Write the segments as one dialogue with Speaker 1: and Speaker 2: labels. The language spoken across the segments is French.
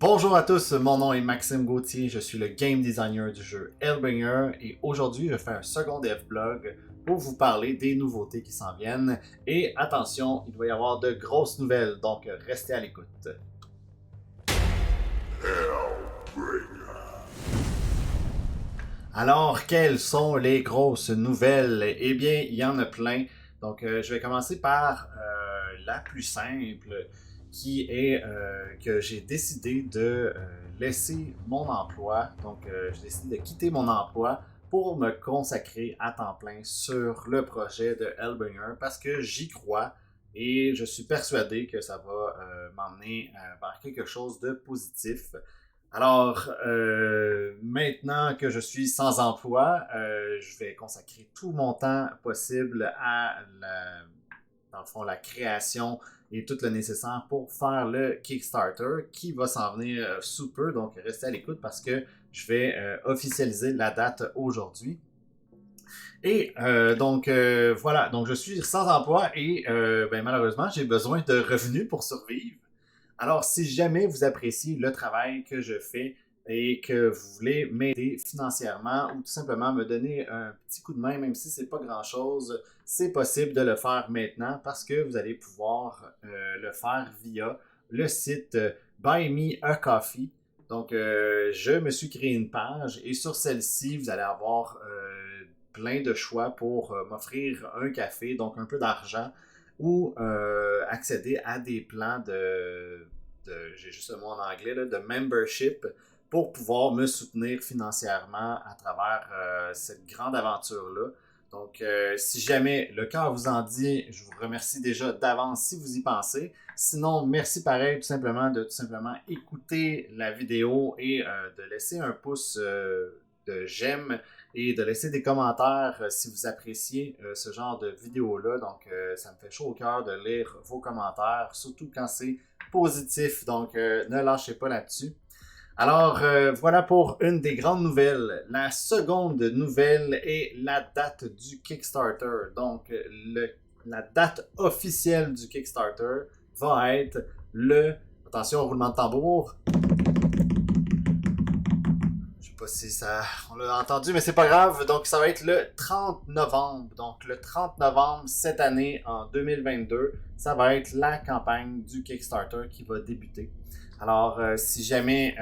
Speaker 1: Bonjour à tous, mon nom est Maxime Gauthier, je suis le game designer du jeu Hellbringer et aujourd'hui je fais un second devlog pour vous parler des nouveautés qui s'en viennent. Et attention, il va y avoir de grosses nouvelles, donc restez à l'écoute. Alors, quelles sont les grosses nouvelles? Eh bien, il y en a plein. Donc, je vais commencer par la plus simple, qui est que j'ai décidé de laisser mon emploi. Donc, j'ai décidé de quitter mon emploi pour me consacrer à temps plein sur le projet de Hellbringer parce que j'y crois et je suis persuadé que ça va m'emmener vers quelque chose de positif. Alors, maintenant que je suis sans emploi, je vais consacrer tout mon temps possible à dans le fond, la création et tout le nécessaire pour faire le Kickstarter qui va s'en venir sous peu. Donc, restez à l'écoute parce que je vais officialiser la date aujourd'hui. Et voilà, donc je suis sans emploi et malheureusement, j'ai besoin de revenus pour survivre. Alors, si jamais vous appréciez le travail que je fais et que vous voulez m'aider financièrement ou tout simplement me donner un petit coup de main, même si c'est pas grand-chose, c'est possible de le faire maintenant parce que vous allez pouvoir le faire via le site Buy Me a Coffee. Donc, je me suis créé une page et sur celle-ci, vous allez avoir plein de choix pour m'offrir un café, donc un peu d'argent ou accéder à des plans j'ai juste le mot en anglais, là, de membership pour pouvoir me soutenir financièrement à travers cette grande aventure-là. Donc, si jamais le cœur vous en dit, je vous remercie déjà d'avance si vous y pensez. Sinon, merci pareil tout simplement de tout simplement écouter la vidéo et de laisser un pouce de j'aime et de laisser des commentaires si vous appréciez ce genre de vidéo-là. Donc, ça me fait chaud au cœur de lire vos commentaires, surtout quand c'est positif. Donc, ne lâchez pas là-dessus. Alors, voilà pour une des grandes nouvelles. La seconde nouvelle est la date du Kickstarter. Donc, la date officielle du Kickstarter va être attention, roulement de tambour. Je sais pas si on l'a entendu, mais c'est pas grave. Donc, ça va être le 30 novembre. Donc, le 30 novembre cette année, en 2022, ça va être la campagne du Kickstarter qui va débuter. Alors, si jamais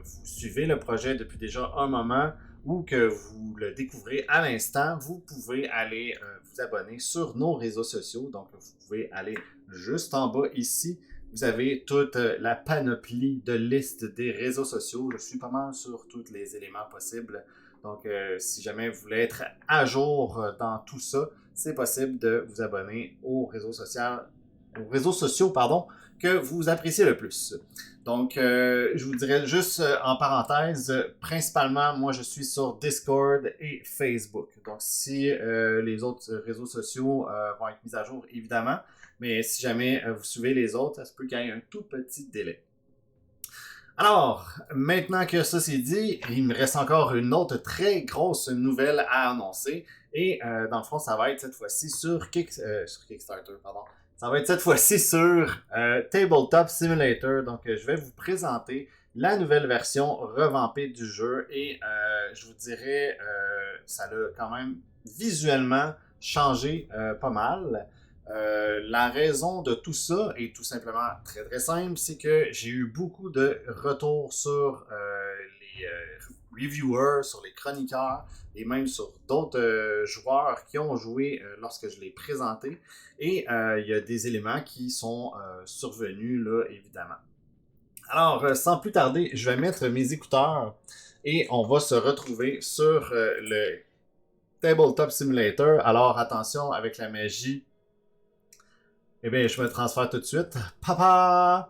Speaker 1: vous suivez le projet depuis déjà un moment ou que vous le découvrez à l'instant, vous pouvez aller vous abonner sur nos réseaux sociaux. Donc, vous pouvez aller juste en bas ici. Vous avez toute la panoplie de listes des réseaux sociaux. Je suis pas mal sur tous les éléments possibles. Donc, si jamais vous voulez être à jour dans tout ça, c'est possible de vous abonner aux réseaux sociaux, que vous appréciez le plus. Donc, je vous dirais juste en parenthèse, principalement, moi, je suis sur Discord et Facebook. Donc, si les autres réseaux sociaux vont être mis à jour, évidemment, mais si jamais vous suivez les autres, ça se peut qu'il y ait un tout petit délai. Alors, maintenant que ça c'est dit, il me reste encore une autre très grosse nouvelle à annoncer. Et dans le fond, ça va être cette fois-ci sur Kickstarter, pardon. Ça va être cette fois-ci sur Tabletop Simulator. Donc, je vais vous présenter la nouvelle version revampée du jeu. Et je vous dirais, ça a quand même visuellement changé pas mal. La raison de tout ça est tout simplement très très simple, c'est que j'ai eu beaucoup de retours sur les reviewers, sur les chroniqueurs et même sur d'autres joueurs qui ont joué lorsque je l'ai présenté. Et il y a des éléments qui sont survenus là, évidemment. Alors, sans plus tarder, je vais mettre mes écouteurs et on va se retrouver sur le Tabletop Simulator. Alors, attention avec la magie. Eh bien, je me transfère tout de suite. Papa!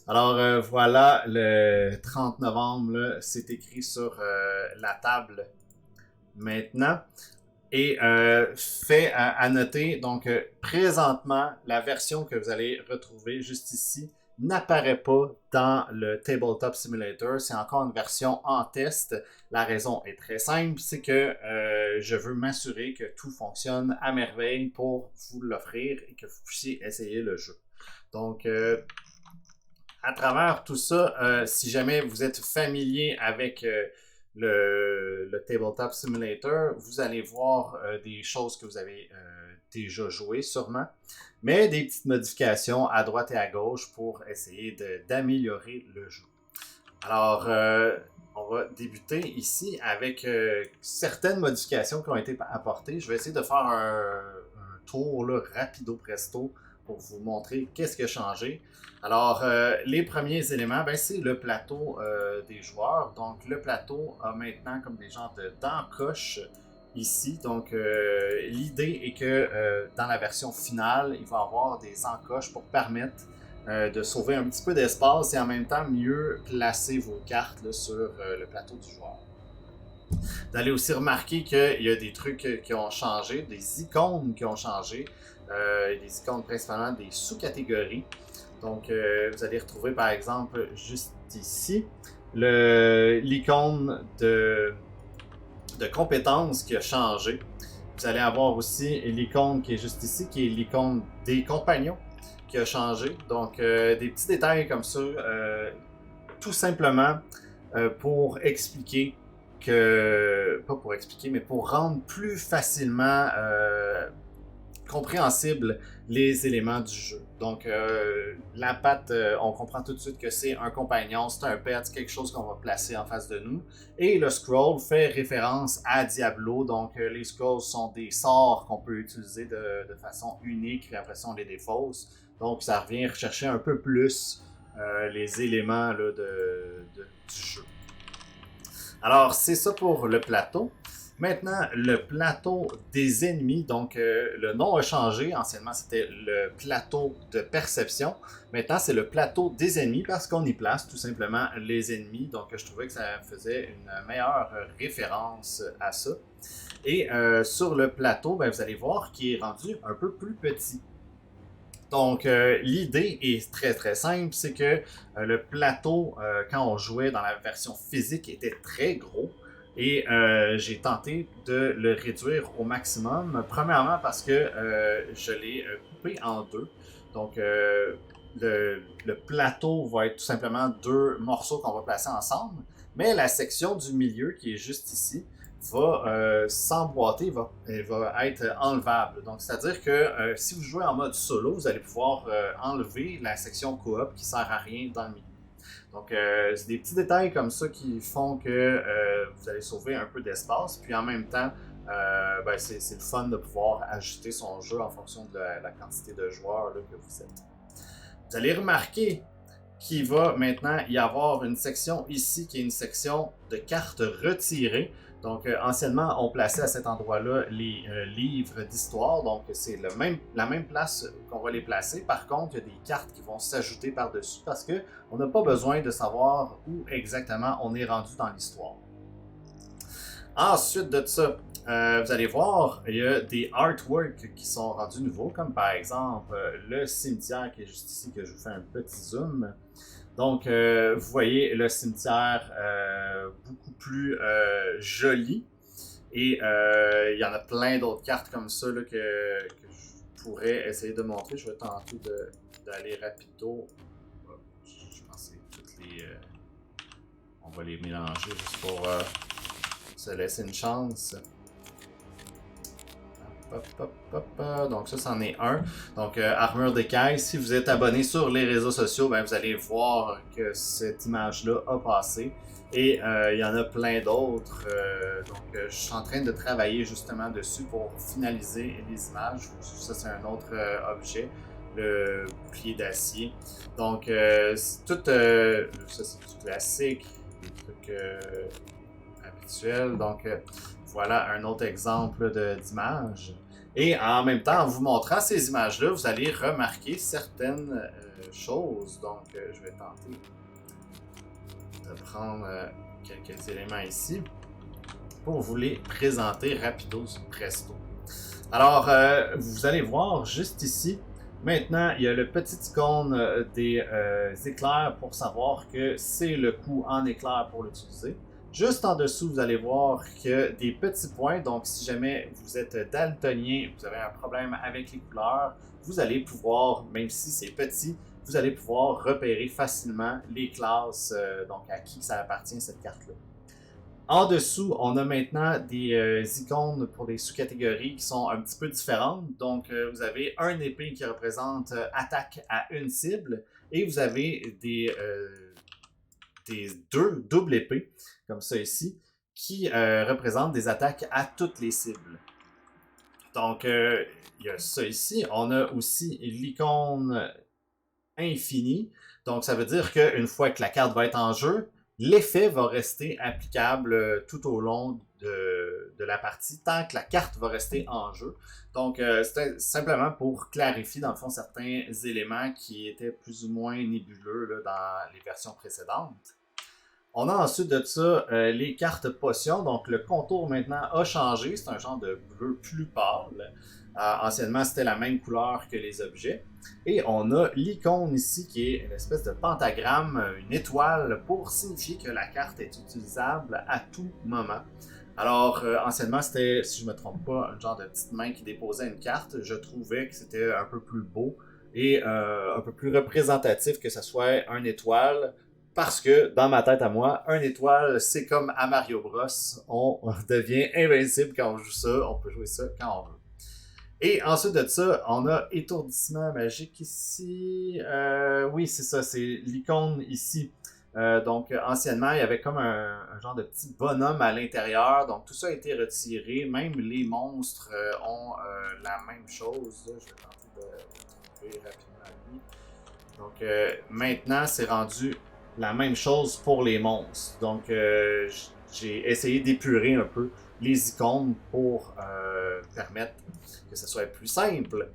Speaker 1: Alors, voilà, le 30 novembre, c'est écrit sur la table maintenant. Et fait à noter, donc présentement, la version que vous allez retrouver juste ici n'apparaît pas dans le Tabletop Simulator. C'est encore une version en test. La raison est très simple, c'est que je veux m'assurer que tout fonctionne à merveille pour vous l'offrir et que vous puissiez essayer le jeu. Donc, À travers tout ça, si jamais vous êtes familier avec le Tabletop Simulator, vous allez voir des choses que vous avez déjà jouées sûrement, mais des petites modifications à droite et à gauche pour essayer d'améliorer le jeu. Alors, on va débuter ici avec certaines modifications qui ont été apportées. Je vais essayer de faire un tour là, rapido presto pour vous montrer qu'est-ce qui a changé. Alors, les premiers éléments, ben, c'est le plateau des joueurs. Donc, le plateau a maintenant comme des genres d'encoches ici. Donc, l'idée est que dans la version finale, il va y avoir des encoches pour permettre de sauver un petit peu d'espace et en même temps mieux placer vos cartes là, sur le plateau du joueur. Vous allez aussi remarquer qu'il y a des trucs qui ont changé, des icônes qui ont changé, des icônes principalement des sous-catégories. Donc, vous allez retrouver par exemple juste ici l'icône de compétences qui a changé. Vous allez avoir aussi l'icône qui est juste ici, qui est l'icône des compagnons qui a changé. Donc, des petits détails comme ça, tout simplement pour expliquer que... Pas pour expliquer, mais pour rendre plus facilement compréhensible les éléments du jeu. Donc, la patte, on comprend tout de suite que c'est un compagnon, c'est un pet, c'est quelque chose qu'on va placer en face de nous. Et le scroll fait référence à Diablo, donc les scrolls sont des sorts qu'on peut utiliser de façon unique, et après ça on les défausse. Donc, ça revient rechercher un peu plus les éléments là, du jeu. Alors, c'est ça pour le plateau. Maintenant, le plateau des ennemis, donc le nom a changé. Anciennement, c'était le plateau de perception. Maintenant, c'est le plateau des ennemis parce qu'on y place tout simplement les ennemis. Donc, je trouvais que ça faisait une meilleure référence à ça. Et sur le plateau, ben, vous allez voir qu'il est rendu un peu plus petit. Donc, l'idée est très très simple, c'est que le plateau, quand on jouait dans la version physique, était très gros. Et j'ai tenté de le réduire au maximum. Premièrement parce que je l'ai coupé en deux. Donc le plateau va être tout simplement deux morceaux qu'on va placer ensemble. Mais la section du milieu qui est juste ici va s'emboîter, elle va être enlevable. Donc c'est-à-dire que si vous jouez en mode solo, vous allez pouvoir enlever la section coop qui sert à rien dans le milieu. Donc, c'est des petits détails comme ça qui font que vous allez sauver un peu d'espace. Puis en même temps, ben, c'est le fun de pouvoir ajuster son jeu en fonction de la quantité de joueurs là, que vous êtes. Vous allez remarquer qu'il va maintenant y avoir une section ici qui est une section de cartes retirées. Donc, anciennement, on plaçait à cet endroit-là les livres d'histoire. Donc, c'est la même place qu'on va les placer. Par contre, il y a des cartes qui vont s'ajouter par-dessus parce qu'on n'a pas besoin de savoir où exactement on est rendu dans l'histoire. Ensuite de ça, vous allez voir, il y a des artworks qui sont rendus nouveaux, comme par exemple le cimetière qui est juste ici, que je vous fais un petit zoom. Donc, vous voyez le cimetière beaucoup plus joli. Et il y en a plein d'autres cartes comme ça là, que je pourrais essayer de montrer. Je vais tenter d'aller rapido. Je pense que c'est toutes les... on va les mélanger juste pour se laisser une chance. Hop, hop, hop. Donc ça, c'en est un. Donc Armure d'écaille, si vous êtes abonné sur les réseaux sociaux, ben, vous allez voir que cette image-là a passé. Et il y en a plein d'autres. Donc je suis en train de travailler justement dessus pour finaliser les images. Ça, c'est un autre objet, le bouclier d'acier. Donc c'est tout, ça c'est du classique, des trucs habituels. Donc voilà un autre exemple d'image. Et en même temps, en vous montrant ces images-là, vous allez remarquer certaines choses. Donc, je vais tenter de prendre quelques éléments ici pour vous les présenter rapido presto. Alors, vous allez voir juste ici, maintenant, il y a le petit icône des éclairs pour savoir que c'est le coup en éclair pour l'utiliser. Juste en dessous, vous allez voir que des petits points, donc si jamais vous êtes daltonien, vous avez un problème avec les couleurs, vous allez pouvoir, même si c'est petit, vous allez pouvoir repérer facilement les classes, donc à qui ça appartient cette carte-là. En dessous, on a maintenant des icônes pour des sous-catégories qui sont un petit peu différentes. Donc, vous avez un épée qui représente attaque à une cible et vous avez des deux doubles épées, comme ça ici, qui représentent des attaques à toutes les cibles. Donc, il y a ça ici. On a aussi l'icône infinie. Donc, ça veut dire qu'une fois que la carte va être en jeu, l'effet va rester applicable tout au long de la partie, tant que la carte va rester en jeu. Donc, c'était simplement pour clarifier, dans le fond, certains éléments qui étaient plus ou moins nébuleux là, dans les versions précédentes. On a ensuite de ça les cartes potions. Donc, le contour maintenant a changé. C'est un genre de bleu plus pâle. Anciennement, c'était la même couleur que les objets. Et on a l'icône ici qui est une espèce de pentagramme, une étoile pour signifier que la carte est utilisable à tout moment. Alors, anciennement, c'était, si je ne me trompe pas, un genre de petite main qui déposait une carte. Je trouvais que c'était un peu plus beau et un peu plus représentatif que ce soit une étoile. Parce que, dans ma tête à moi, une étoile, c'est comme à Mario Bros. On devient invincible quand on joue ça. On peut jouer ça quand on veut. Et ensuite de ça, on a étourdissement magique ici. Oui, c'est ça, c'est l'icône ici. Donc, anciennement, il y avait comme un genre de petit bonhomme à l'intérieur. Donc, tout ça a été retiré. Même les monstres ont la même chose. Là, je vais tenter de trouver rapidement lui. Donc, maintenant, c'est rendu la même chose pour les monstres. Donc, j'ai essayé d'épurer un peu les icônes pour permettre que ce soit plus simple.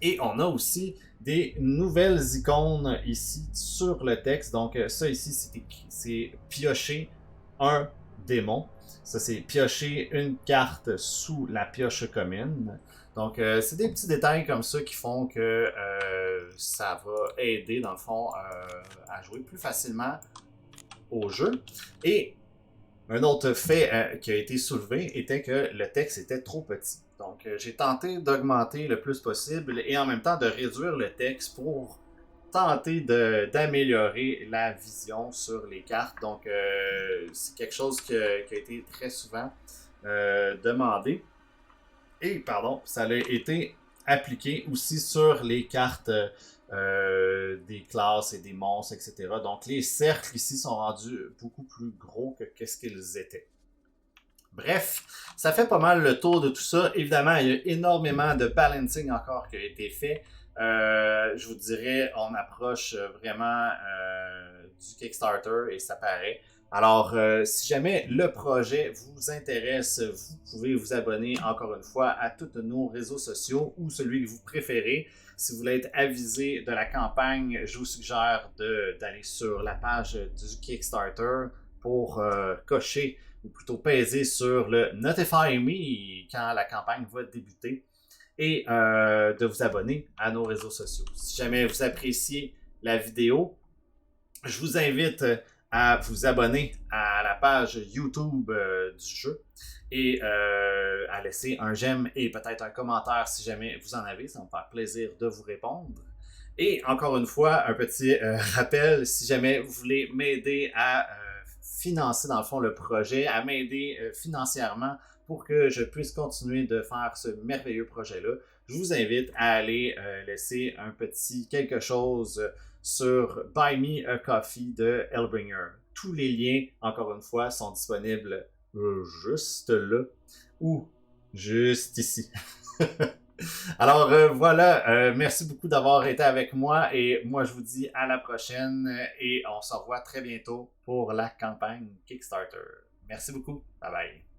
Speaker 1: Et on a aussi des nouvelles icônes ici sur le texte. Donc, ça ici, c'est piocher un démon. Ça, c'est piocher une carte sous la pioche commune. Donc, c'est des petits détails comme ça qui font que ça va aider, dans le fond, à jouer plus facilement au jeu. Et un autre fait qui a été soulevé était que le texte était trop petit. Donc, j'ai tenté d'augmenter le plus possible et en même temps de réduire le texte pour tenter d'améliorer la vision sur les cartes. Donc, c'est quelque chose qui a été très souvent demandé. Et, pardon, ça a été appliqué aussi sur les cartes des classes et des monstres, etc. Donc, les cercles ici sont rendus beaucoup plus gros que ce qu'ils étaient. Bref, ça fait pas mal le tour de tout ça. Évidemment, il y a énormément de balancing encore qui a été fait. Je vous dirais, on approche vraiment du Kickstarter et ça paraît. Alors, si jamais le projet vous intéresse, vous pouvez vous abonner encore une fois à tous nos réseaux sociaux ou celui que vous préférez. Si vous voulez être avisé de la campagne, je vous suggère d'aller sur la page du Kickstarter pour cocher ou plutôt peser sur le Notify Me quand la campagne va débuter et de vous abonner à nos réseaux sociaux. Si jamais vous appréciez la vidéo, je vous invite à vous abonner à la page YouTube du jeu et à laisser un j'aime et peut-être un commentaire si jamais vous en avez. Ça va me faire plaisir de vous répondre. Et encore une fois, un petit rappel, si jamais vous voulez m'aider à financer dans le fond le projet, à m'aider financièrement pour que je puisse continuer de faire ce merveilleux projet-là, je vous invite à aller laisser un petit quelque chose sur Buy Me a Coffee de Hellbringer. Tous les liens, encore une fois, sont disponibles juste là ou juste ici. Alors voilà, merci beaucoup d'avoir été avec moi et moi je vous dis à la prochaine et on se revoit très bientôt pour la campagne Kickstarter. Merci beaucoup, bye bye.